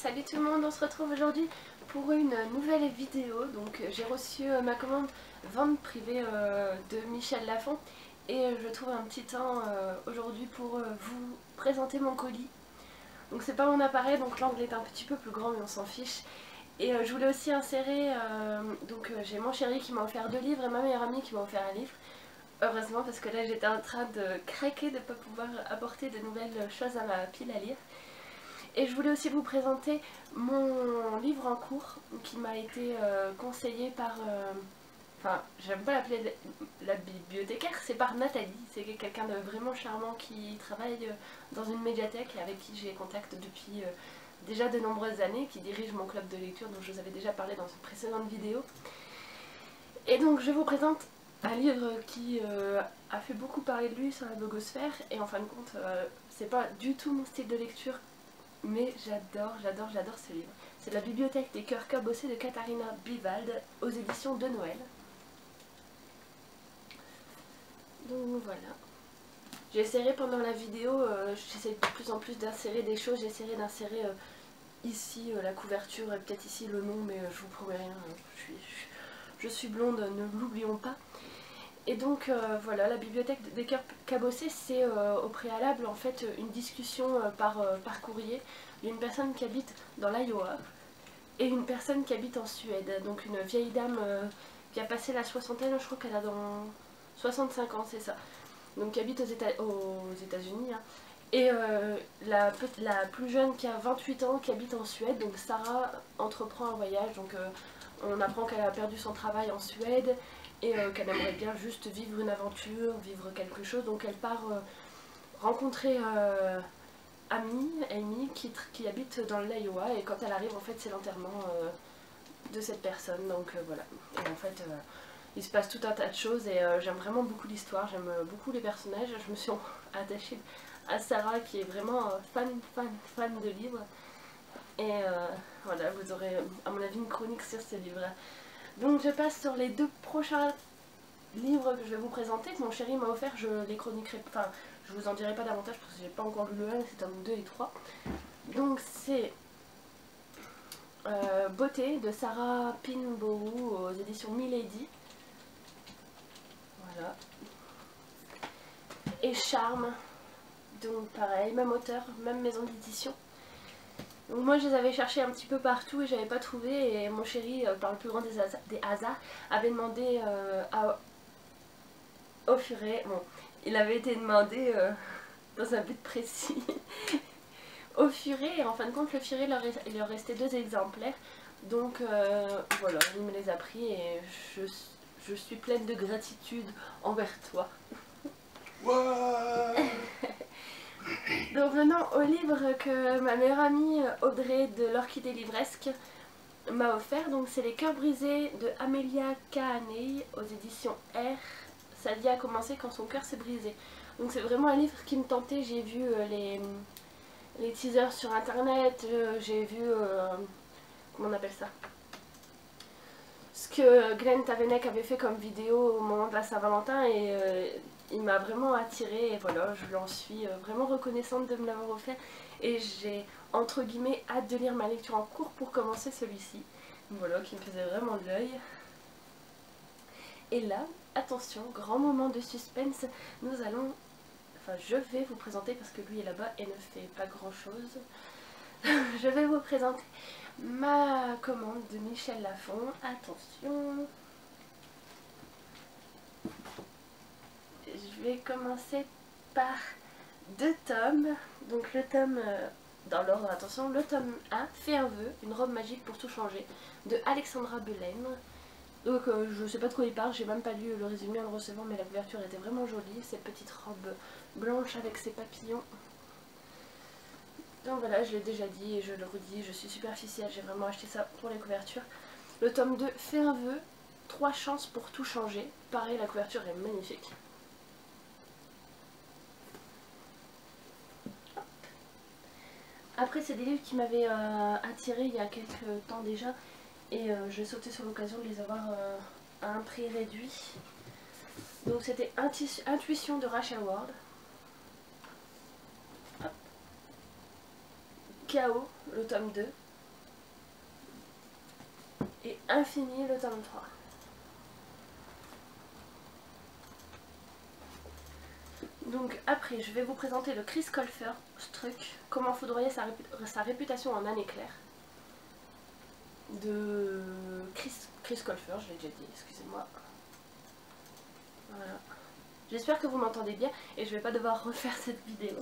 Salut tout le monde, on se retrouve aujourd'hui pour une nouvelle vidéo. Donc j'ai reçu ma commande vente privée de Michel Lafon et je trouve un petit temps aujourd'hui pour vous présenter mon colis. Donc c'est pas mon appareil, donc l'angle est un petit peu plus grand mais on s'en fiche. Et je voulais aussi insérer, j'ai mon chéri qui m'a offert 2 livres et ma meilleure amie qui m'a offert un livre. Heureusement, parce que là j'étais en train de craquer de ne pas pouvoir apporter de nouvelles choses à ma pile à lire. Et je voulais aussi vous présenter mon livre en cours qui m'a été conseillé par... Enfin, j'aime pas l'appeler la bibliothécaire, c'est par Nathalie. C'est quelqu'un de vraiment charmant qui travaille dans une médiathèque et avec qui j'ai contact depuis déjà de nombreuses années, qui dirige mon club de lecture dont je vous avais déjà parlé dans une précédente vidéo. Et donc je vous présente un livre qui a fait beaucoup parler de lui sur la blogosphère et en fin de compte c'est pas du tout mon style de lecture, mais j'adore ce livre. C'est La bibliothèque des cœurs cabossés de Katharina Bivald aux éditions de Noël. Donc voilà. J'essaierai pendant la vidéo, j'essaie de plus en plus d'insérer des choses, j'essaierai d'insérer ici la couverture et peut-être ici le nom, mais je vous promets rien, je suis blonde, ne l'oublions pas. Et donc voilà, la bibliothèque des cœurs cabossés, c'est au préalable en fait une discussion par courrier d'une personne qui habite dans l'Iowa et une personne qui habite en Suède. Donc une vieille dame qui a passé la soixantaine, je crois qu'elle a dans 65 ans, c'est ça. Donc qui habite aux États-Unis. Hein. Et la plus jeune qui a 28 ans qui habite en Suède, donc Sarah entreprend un voyage, donc on apprend qu'elle a perdu son travail en Suède et qu'elle aimerait bien juste vivre une aventure, vivre quelque chose, donc elle part rencontrer Amy qui habite dans l'Iowa et quand elle arrive en fait c'est l'enterrement de cette personne, donc voilà. Et en fait il se passe tout un tas de choses et j'aime vraiment beaucoup l'histoire, j'aime beaucoup les personnages, je me suis attachée à Sarah qui est vraiment fan de livres et voilà, vous aurez à mon avis une chronique sur ce livre là. Donc je passe sur les 2 prochains livres que je vais vous présenter, que mon chéri m'a offert, je les chroniquerai, enfin je vous en dirai pas davantage parce que j'ai pas encore lu le 1, c'est tome 2 et 3. Donc c'est Beauté de Sarah Pinborough aux éditions Milady. Voilà. Et Charme, donc pareil, même auteur, même maison d'édition. Donc moi je les avais cherchés un petit peu partout et j'avais pas trouvé et mon chéri, par le plus grand des hasards, avait demandé au furet, bon, il avait été demandé dans un but précis au furet et en fin de compte le furet il leur restait 2 exemplaires. Donc voilà, il me les a pris et je suis pleine de gratitude envers toi. Donc venons au livre que ma meilleure amie Audrey de l'Orchidée Livresque m'a offert. Donc c'est Les cœurs brisés de Amelia Kahaney aux éditions R. Sa vie a commencé quand son cœur s'est brisé. Donc c'est vraiment un livre qui me tentait. J'ai vu les teasers sur internet, j'ai vu comment on appelle ça, ce que Glenn Tavenek avait fait comme vidéo au moment de la Saint-Valentin et il m'a vraiment attirée et voilà, je lui en suis vraiment reconnaissante de me l'avoir offert et j'ai entre guillemets hâte de lire ma lecture en cours pour commencer celui-ci. Voilà, qui me faisait vraiment de l'œil. Et là, attention, grand moment de suspense, nous allons, enfin je vais vous présenter parce que lui est là-bas et ne fait pas grand chose. Je vais vous présenter ma commande de Michel Lafon. Attention. Je vais commencer par 2 tomes. Donc le tome, dans l'ordre, attention, le tome 1, Fais un vœu, une robe magique pour tout changer, de Alexandra Belaine. Donc je sais pas de quoi il parle, j'ai même pas lu le résumé en le recevant, mais la couverture était vraiment jolie, cette petite robe blanche avec ses papillons. Donc voilà, je l'ai déjà dit et je le redis, je suis superficielle, j'ai vraiment acheté ça pour les couvertures. Le tome 2, Fais un vœu, 3 chances pour tout changer. Pareil, la couverture est magnifique. Après, c'est des livres qui m'avaient attiré il y a quelques temps déjà et j'ai sauté sur l'occasion de les avoir à un prix réduit. Donc c'était Intuition de Rachel Ward. Chaos, le tome 2. et Infini le tome 3. Donc après je vais vous présenter le Chris Colfer Struck, comment foudroyer sa réputation en un éclair, de Chris Colfer, je l'ai déjà dit, excusez-moi. Voilà. J'espère que vous m'entendez bien et je vais pas devoir refaire cette vidéo.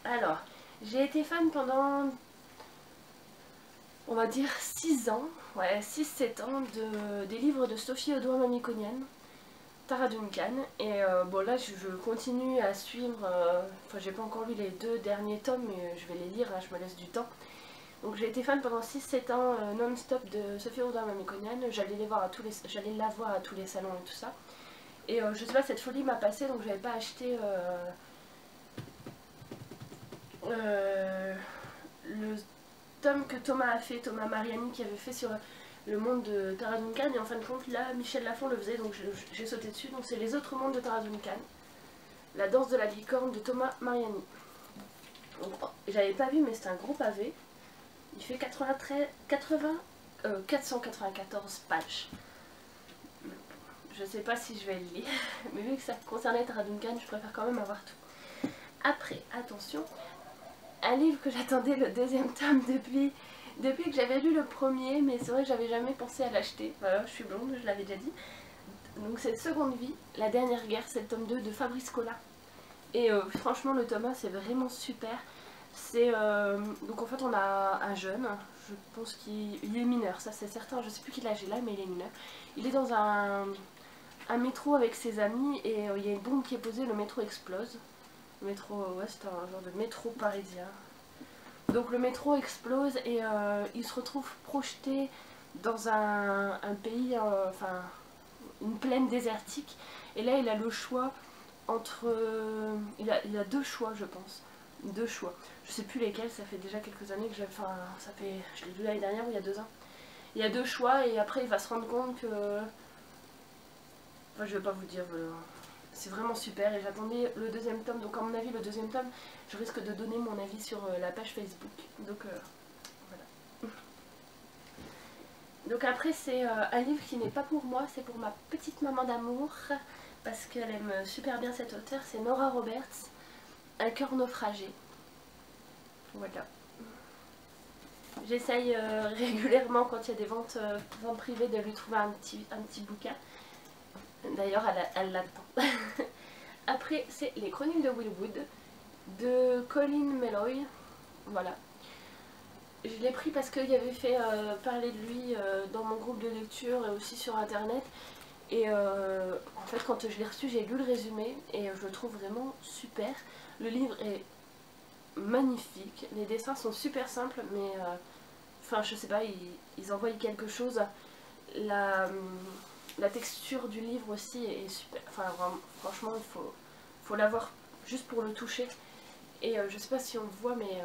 Alors, j'ai été fan pendant, on va dire 6 ans, ouais 6-7 ans des livres de Sophie Audouin-Mamikonian, Tara Duncan, et bon là je continue à suivre, enfin j'ai pas encore lu les 2 derniers tomes mais je vais les lire, hein, je me laisse du temps. Donc j'ai été fan pendant 6-7 ans non-stop de Sophie Audouin-Mamikonian, j'allais la voir à tous les salons et tout ça. Et je sais pas, cette folie m'a passé, donc j'avais pas acheté le tome que Thomas a fait, Thomas Mariani qui avait fait sur le monde de Tara Duncan, et en fin de compte là Michel Lafon le faisait, donc j'ai sauté dessus. Donc c'est les autres mondes de Tara Duncan, la danse de la licorne de Thomas Mariani. Donc j'avais pas vu mais c'est un gros pavé, il fait 494 pages. Je sais pas si je vais le lire, mais vu que ça concernait Tara Duncan, je préfère quand même avoir tout. Après, attention, un livre que j'attendais le 2e tome depuis que j'avais lu le premier, mais c'est vrai que j'avais jamais pensé à l'acheter. Voilà, je suis blonde, je l'avais déjà dit. Donc c'est Seconde Vie, La Dernière Guerre, c'est le tome 2 de Fabrice Collat. Et franchement le tome 1 c'est vraiment super. C'est donc en fait on a un jeune, je pense qu'il est mineur, ça c'est certain, je sais plus quel âge il a mais il est mineur. Il est dans un métro avec ses amis et il y a une bombe qui est posée, le métro explose. Le métro, ouais c'est un genre de métro parisien. Donc le métro explose et il se retrouve projeté dans un pays, enfin une plaine désertique. Et là il a le choix entre... il a 2 choix je pense. 2 choix. Je sais plus lesquels, ça fait déjà quelques années que j'ai... Enfin, ça fait... Je l'ai lu l'année dernière ou il y a 2 ans. Il y a 2 choix et après il va se rendre compte que... Enfin, je vais pas vous dire... C'est vraiment super et j'attendais le 2e tome. Donc à mon avis le 2e tome, je risque de donner mon avis sur la page Facebook. Donc voilà. Donc après c'est un livre qui n'est pas pour moi, c'est pour ma petite maman d'amour. Parce qu'elle aime super bien cette auteure, c'est Nora Roberts, Un cœur naufragé. Voilà. J'essaye régulièrement quand il y a des ventes privées de lui trouver un petit bouquin. D'ailleurs elle l'attend. Après c'est Les Chroniques de Willwood de Colin Meloy. Voilà. Je l'ai pris parce qu'il y avait fait parler de lui dans mon groupe de lecture et aussi sur internet. Et en fait quand je l'ai reçu j'ai lu le résumé et je le trouve vraiment super. Le livre est magnifique, les dessins sont super simples mais enfin je sais pas, ils envoient quelque chose. La texture du livre aussi est super, enfin vraiment, franchement il faut l'avoir juste pour le toucher. Et je sais pas si on voit mais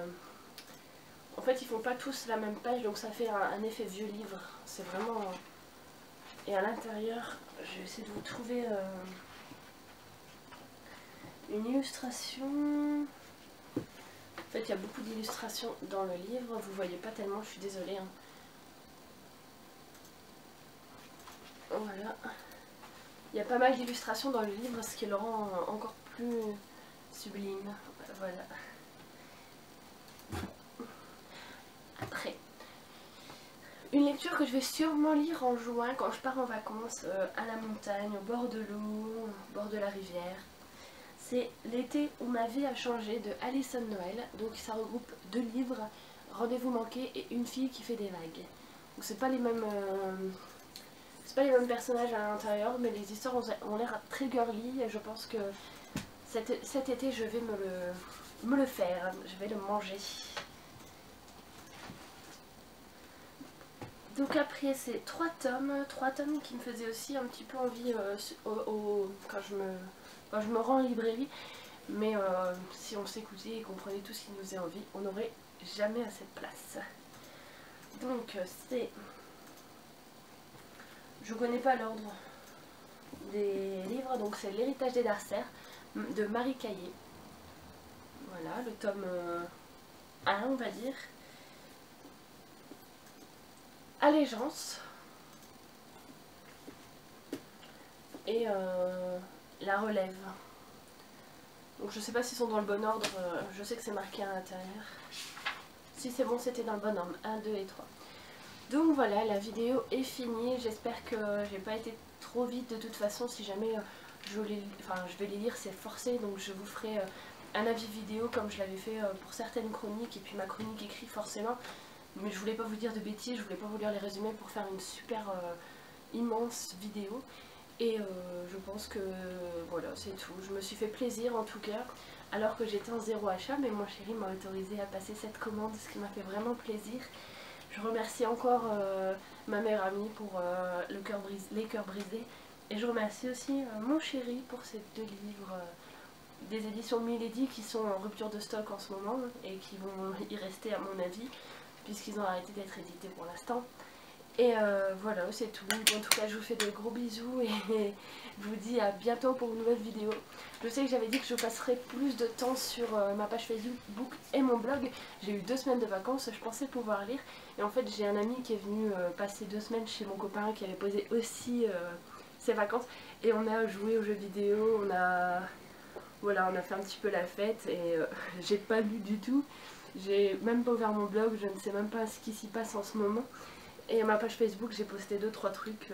en fait ils font pas tous la même page donc ça fait un effet vieux livre, c'est vraiment... Et à l'intérieur, je vais essayer de vous trouver une illustration. En fait, il y a beaucoup d'illustrations dans le livre. Vous voyez pas tellement, je suis désolée. Hein. Voilà. Il y a pas mal d'illustrations dans le livre, ce qui le rend encore plus sublime. Voilà. Après, une lecture que je vais sûrement lire en juin quand je pars en vacances à la montagne, au bord de l'eau, au bord de la rivière. C'est L'été où ma vie a changé de Alison Noël. Donc ça regroupe 2 livres, Rendez-vous manqué et Une fille qui fait des vagues. Donc c'est pas les mêmes personnages à l'intérieur, mais les histoires ont l'air très girly et je pense que cet été je vais me le faire, je vais le manger. Donc après c'est 3 tomes qui me faisaient aussi un petit peu envie quand je me rends en librairie. Mais si on s'écoutait et qu'on prenait tout ce qui nous faisait envie, on n'aurait jamais assez de place. Donc c'est... Je connais pas l'ordre des livres, donc c'est L'héritage des Darcer de Marie Caillé. Voilà, le tome 1 on va dire. Allégeance et La Relève. Donc je sais pas s'ils sont dans le bon ordre, je sais que c'est marqué à l'intérieur. Si c'est bon, c'était dans le bon ordre, 1, 2 et 3. Donc voilà, la vidéo est finie, j'espère que j'ai pas été trop vite de toute façon. Si jamais je vais les lire, c'est forcé, donc je vous ferai un avis vidéo comme je l'avais fait pour certaines chroniques et puis ma chronique écrite forcément. Mais je voulais pas vous dire de bêtises, je voulais pas vous lire les résumés pour faire une super immense vidéo. Et je pense que voilà, c'est tout. Je me suis fait plaisir en tout cas, alors que j'étais en 0 achat, mais mon chéri m'a autorisé à passer cette commande, ce qui m'a fait vraiment plaisir. Je remercie encore ma meilleure amie pour les cœurs brisés. Et je remercie aussi mon chéri pour ces 2 livres des éditions Milady qui sont en rupture de stock en ce moment et qui vont y rester à mon avis, puisqu'ils ont arrêté d'être édités pour l'instant. Et voilà, c'est tout. En tout cas, je vous fais de gros bisous et je vous dis à bientôt pour une nouvelle vidéo. Je sais que j'avais dit que je passerais plus de temps sur ma page Facebook et mon blog. J'ai eu 2 semaines de vacances, je pensais pouvoir lire. Et en fait, j'ai un ami qui est venu passer 2 semaines chez mon copain qui avait posé aussi ses vacances. Et on a joué aux jeux vidéo, on a fait un petit peu la fête et j'ai pas lu du tout. J'ai même pas ouvert mon blog, je ne sais même pas ce qui s'y passe en ce moment. Et à ma page Facebook, j'ai posté 2-3 trucs,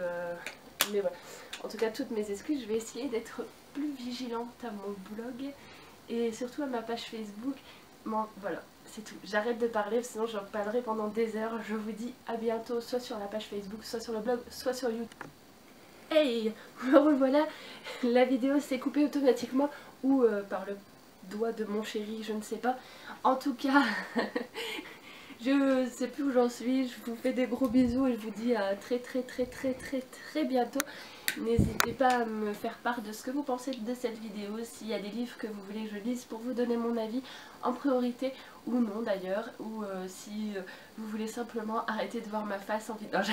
mais voilà. En tout cas, toutes mes excuses, je vais essayer d'être plus vigilante à mon blog et surtout à ma page Facebook. Bon, voilà, c'est tout. J'arrête de parler, sinon j'en parlerai pendant des heures. Je vous dis à bientôt, soit sur la page Facebook, soit sur le blog, soit sur YouTube. Hey, me revoilà, la vidéo s'est coupée automatiquement ou par le doigt de mon chéri, je ne sais pas. En tout cas... Je sais plus où j'en suis, je vous fais des gros bisous et je vous dis à très bientôt. N'hésitez pas à me faire part de ce que vous pensez de cette vidéo, s'il y a des livres que vous voulez que je lise pour vous donner mon avis en priorité ou non d'ailleurs, ou si vous voulez simplement arrêter de voir ma face en vidéo. Non,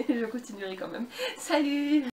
je continuerai quand même. Salut!